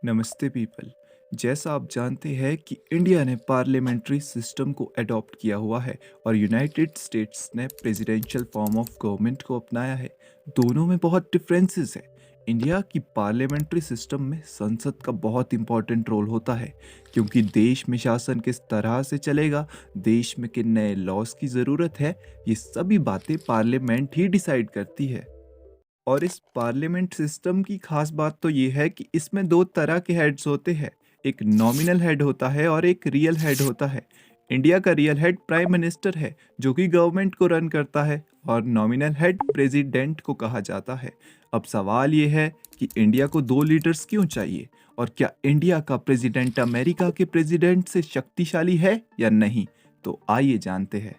नमस्ते पीपल। जैसा आप जानते हैं कि इंडिया ने पार्लियामेंट्री सिस्टम को अडॉप्ट किया हुआ है और यूनाइटेड स्टेट्स ने प्रेसिडेंशियल फॉर्म ऑफ गवर्नमेंट को अपनाया है। दोनों में बहुत डिफरेंसेस है। इंडिया की पार्लियामेंट्री सिस्टम में संसद का बहुत इंपॉर्टेंट रोल होता है, क्योंकि देश में शासन किस तरह से चलेगा, देश में किन नए लॉज की ज़रूरत है, ये सभी बातें पार्लियामेंट ही डिसाइड करती है। और इस पार्लियामेंट सिस्टम की खास बात तो ये है कि इसमें दो तरह के हेड्स होते हैं। एक नॉमिनल हेड होता है और एक रियल हेड होता है। इंडिया का रियल हेड प्राइम मिनिस्टर है, जो कि गवर्नमेंट को रन करता है, और नॉमिनल हेड प्रेसिडेंट को कहा जाता है। अब सवाल ये है कि इंडिया को दो लीडर्स क्यों चाहिए, और क्या इंडिया का प्रेसिडेंट अमेरिका के प्रेसिडेंट से शक्तिशाली है या नहीं। तो आइए जानते हैं।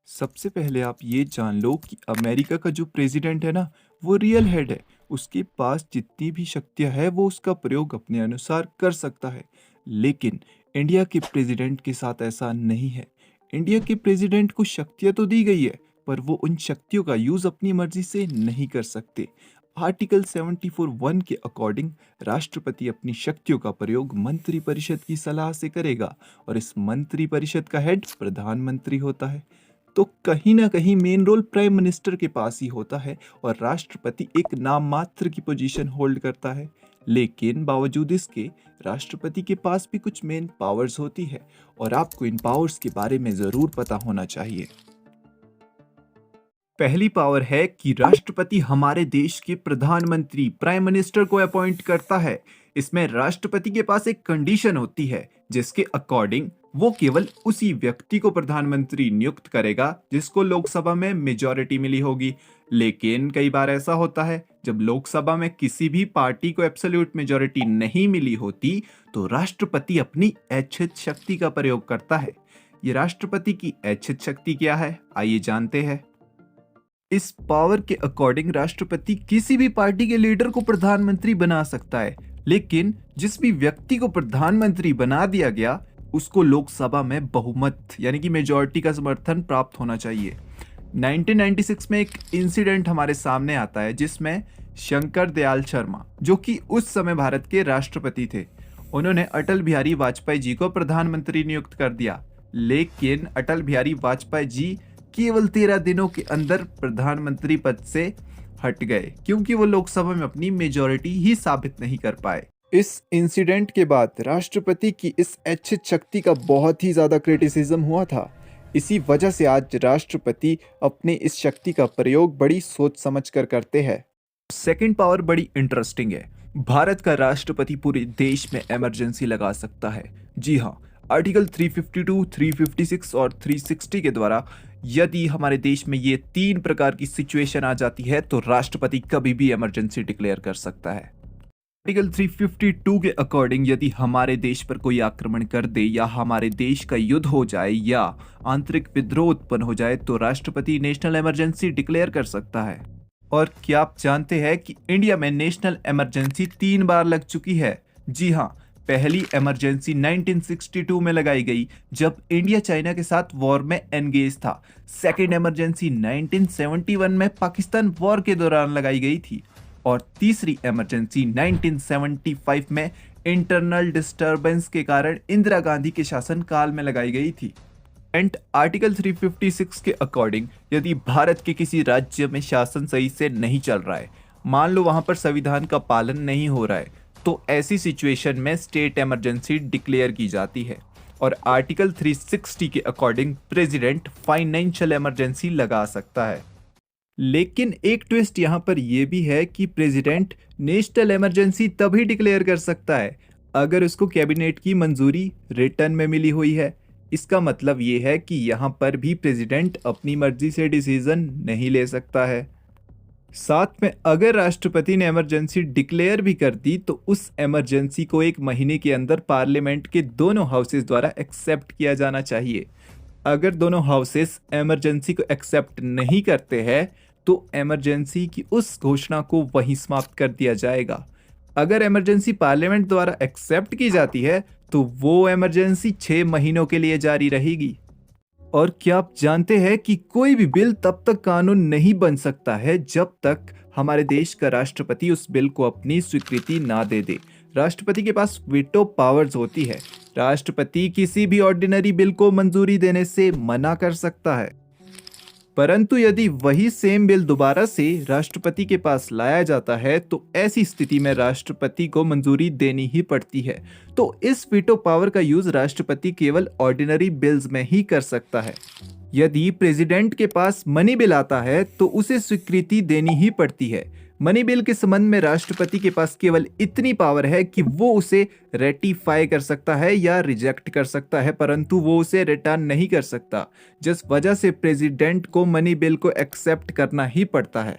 सबसे पहले आप ये जान लो कि अमेरिका का जो प्रेसिडेंट है ना, वो रियल हेड है। उसके पास जितनी भी शक्तियां है वो उसका प्रयोग अपने अनुसार कर सकता है। लेकिन इंडिया के प्रेसिडेंट के साथ ऐसा नहीं है। इंडिया के प्रेसिडेंट को शक्तियां तो दी गई है, पर वो उन शक्तियों का यूज अपनी मर्जी से नहीं कर सकते। आर्टिकल 74(1) के अकॉर्डिंग राष्ट्रपति अपनी शक्तियों का प्रयोग मंत्री परिषद की सलाह से करेगा, और इस मंत्री परिषद का हेड प्रधानमंत्री होता है। तो कहीं ना कहीं मेन रोल प्राइम मिनिस्टर के पास ही होता है, और राष्ट्रपति एक नाम मात्र की पोजीशन होल्ड करता है। लेकिन बावजूद इसके राष्ट्रपति के पास भी कुछ मेन पावर्स होती है, और आपको इन पावर्स के बारे में जरूर पता होना चाहिए। पहली पावर है कि राष्ट्रपति हमारे देश के प्रधानमंत्री प्राइम मिनिस्टर को अपॉइंट करता है। इसमें राष्ट्रपति के पास एक कंडीशन होती है, जिसके अकॉर्डिंग वो केवल उसी व्यक्ति को प्रधानमंत्री नियुक्त करेगा जिसको लोकसभा में मेजॉरिटी मिली होगी। लेकिन कई बार ऐसा होता है, जब लोकसभा में किसी भी पार्टी को एब्सोल्यूट मेजॉरिटी नहीं मिली होती, तो राष्ट्रपति अपनी ऐच्छिक शक्ति का प्रयोग करता है। ये राष्ट्रपति की ऐच्छिक शक्ति क्या है, आइए जानते हैं। इस पावर के अकॉर्डिंग राष्ट्रपति किसी भी पार्टी के लीडर को प्रधानमंत्री बना सकता है। लेकिन जिस भी व्यक्ति को प्रधानमंत्री बना दिया गया, उसको लोकसभा में बहुमत यानी कि मेजॉरिटी का समर्थन प्राप्त होना चाहिए। 1996 में एक इंसिडेंट हमारे सामने आता है, जिसमें शंकर दयाल शर्मा, जो कि उस समय भारत के राष्ट्रपति थे, उन्होंने अटल बिहारी वाजपेयी जी को प्रधानमंत्री नियुक्त कर दिया। लेकिन अटल बिहारी वाजपेयी जी केवल 13 दिनों के अंदर प्रधानमंत्री पद से हट गए, क्योंकि वो लोकसभा में अपनी मेजॉरिटी ही साबित नहीं कर पाए। इस इंसिडेंट के बाद राष्ट्रपति की इस ऐच्छिक शक्ति का बहुत ही ज्यादा क्रिटिसिज्म हुआ था। इसी वजह से आज राष्ट्रपति अपनी इस शक्ति का प्रयोग बड़ी सोच समझ कर करते हैं। सेकंड पावर बड़ी इंटरेस्टिंग है। भारत का राष्ट्रपति पूरे देश में इमरजेंसी लगा सकता है। जी हाँ, आर्टिकल 352, 356 और 360 के द्वारा यदि हमारे देश में ये तीन प्रकार की सिचुएशन आ जाती है, तो राष्ट्रपति कभी भी इमरजेंसी डिक्लेयर कर सकता है। आर्टिकल 352 के अकॉर्डिंग यदि हमारे देश पर कोई आक्रमण कर दे, या हमारे देश का युद्ध हो जाए, या आंतरिक विद्रोह उत्पन्न हो जाए, तो राष्ट्रपति नेशनल इमरजेंसी डिक्लेयर कर सकता है। और क्या आप जानते हैं कि इंडिया में नेशनल इमरजेंसी 3 बार लग चुकी है? जी हाँ, पहली इमरजेंसी 1962 में लगाई गई, जब इंडिया चाइना के साथ वॉर में एंगेज था। सेकेंड इमरजेंसी 1971 में पाकिस्तान वॉर के दौरान लगाई गई थी, और तीसरी इमरजेंसी 1975 में इंटरनल डिस्टरबेंस के कारण इंदिरा गांधी के शासनकाल में लगाई गई थी। एंड आर्टिकल 356 के अकॉर्डिंग यदि भारत के किसी राज्य में शासन सही से नहीं चल रहा है, मान लो वहां पर संविधान का पालन नहीं हो रहा है, तो ऐसी सिचुएशन में स्टेट इमरजेंसी डिक्लेयर की जाती है। और आर्टिकल 360 के अकॉर्डिंग प्रेसिडेंट फाइनेंशियल इमरजेंसी लगा सकता है। लेकिन एक ट्विस्ट यहाँ पर यह भी है कि प्रेसिडेंट नेशनल इमरजेंसी तभी डिक्लेयर कर सकता है अगर उसको कैबिनेट की मंजूरी रिटर्न में मिली हुई है। इसका मतलब ये है कि यहाँ पर भी प्रेसिडेंट अपनी मर्जी से डिसीजन नहीं ले सकता है। साथ में अगर राष्ट्रपति ने इमरजेंसी डिक्लेयर भी कर दी, तो उस इमरजेंसी को 1 महीने के अंदर पार्लियामेंट के दोनों हाउसेस द्वारा एक्सेप्ट किया जाना चाहिए। अगर दोनों हाउसेस इमरजेंसी को एक्सेप्ट नहीं करते हैं, तो इमरजेंसी की उस घोषणा को वहीं समाप्त कर दिया जाएगा। अगर इमरजेंसी पार्लियामेंट द्वारा एक्सेप्ट की जाती है, तो वो इमरजेंसी 6 महीनों के लिए जारी रहेगी। और क्या आप जानते हैं कि कोई भी बिल तब तक कानून नहीं बन सकता है जब तक हमारे देश का राष्ट्रपति उस बिल को अपनी स्वीकृति ना दे दे। राष्ट्रपति के पास वीटो पावर्स होती है। राष्ट्रपति किसी भी ऑर्डिनरी बिल को मंजूरी देने से मना कर सकता है, परंतु यदि वही सेम बिल दोबारा से राष्ट्रपति के पास लाया जाता है तो ऐसी स्थिति में राष्ट्रपति को मंजूरी देनी ही पड़ती है। तो इस वीटो पावर का यूज राष्ट्रपति केवल ऑर्डिनरी बिल्स में ही कर सकता है। यदि प्रेसिडेंट के पास मनी बिल आता है तो उसे स्वीकृति देनी ही पड़ती है। मनी बिल के संबंध में राष्ट्रपति के पास केवल इतनी पावर है कि वो उसे रेटिफाई कर सकता है या रिजेक्ट कर सकता है, परंतु वो उसे रिटर्न नहीं कर सकता, जिस वजह से प्रेसिडेंट को मनी बिल को एक्सेप्ट करना ही पड़ता है।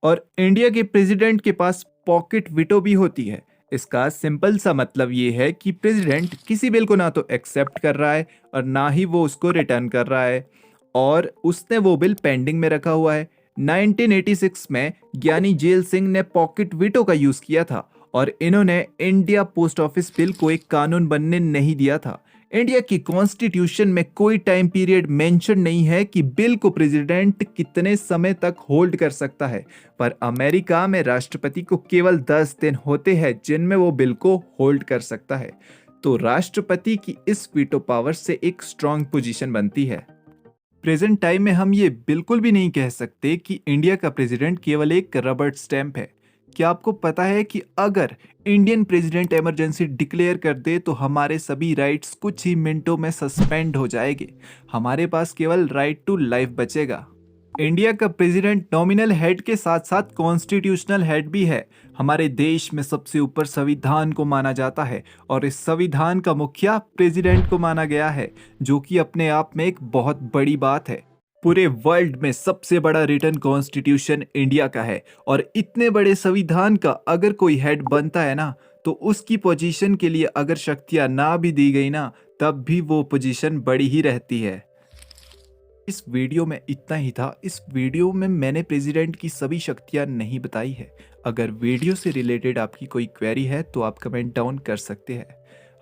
और इंडिया के प्रेसिडेंट के पास पॉकेट वीटो भी होती है। इसका सिंपल सा मतलब ये है कि प्रेसिडेंट किसी बिल को ना तो एक्सेप्ट कर रहा है और ना ही वो उसको रिटर्न कर रहा है, और उसने वो बिल पेंडिंग में रखा हुआ है। 1986 में ज्ञानी जेल सिंह ने पॉकेट वीटो का यूज किया था और इन्होंने इंडिया पोस्ट ऑफिस बिल को एक कानून बनने नहीं दिया था। इंडिया की कॉन्स्टिट्यूशन में कोई टाइम पीरियड मेंशन नहीं है कि बिल को प्रेसिडेंट कितने समय तक होल्ड कर सकता है, पर अमेरिका में राष्ट्रपति को केवल 10 दिन होते हैं जिनमें वो बिल को होल्ड कर सकता है। तो राष्ट्रपति की इस वीटो पावर से एक स्ट्रांग पोजीशन बनती है। प्रेजेंट टाइम में हम ये बिल्कुल भी नहीं कह सकते कि इंडिया का प्रेसिडेंट केवल एक रबड़ स्टैंप है। क्या आपको पता है कि अगर इंडियन प्रेसिडेंट इमरजेंसी डिक्लेयर कर दे तो हमारे सभी राइट्स कुछ ही मिनटों में सस्पेंड हो जाएंगे। हमारे पास केवल राइट टू लाइफ बचेगा। इंडिया का प्रेसिडेंट नॉमिनल हेड के साथ साथ कॉन्स्टिट्यूशनल हेड भी है। हमारे देश में सबसे ऊपर संविधान को माना जाता है और इस संविधान का मुखिया प्रेसिडेंट को माना गया है, जो कि अपने आप में एक बहुत बड़ी बात है। पूरे वर्ल्ड में सबसे बड़ा रिटन कॉन्स्टिट्यूशन इंडिया का है और इतने बड़े संविधान का अगर कोई हेड बनता है ना, तो उसकी पोजीशन के लिए अगर शक्तियां ना भी दी गई ना, तब भी वो पोजीशन बड़ी ही रहती है। इस वीडियो में इतना ही था। इस वीडियो में मैंने प्रेसिडेंट की सभी शक्तियां नहीं बताई है। अगर वीडियो से रिलेटेड आपकी कोई क्वेरी है तो आप कमेंट डाउन कर सकते हैं।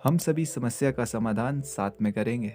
हम सभी समस्या का समाधान साथ में करेंगे।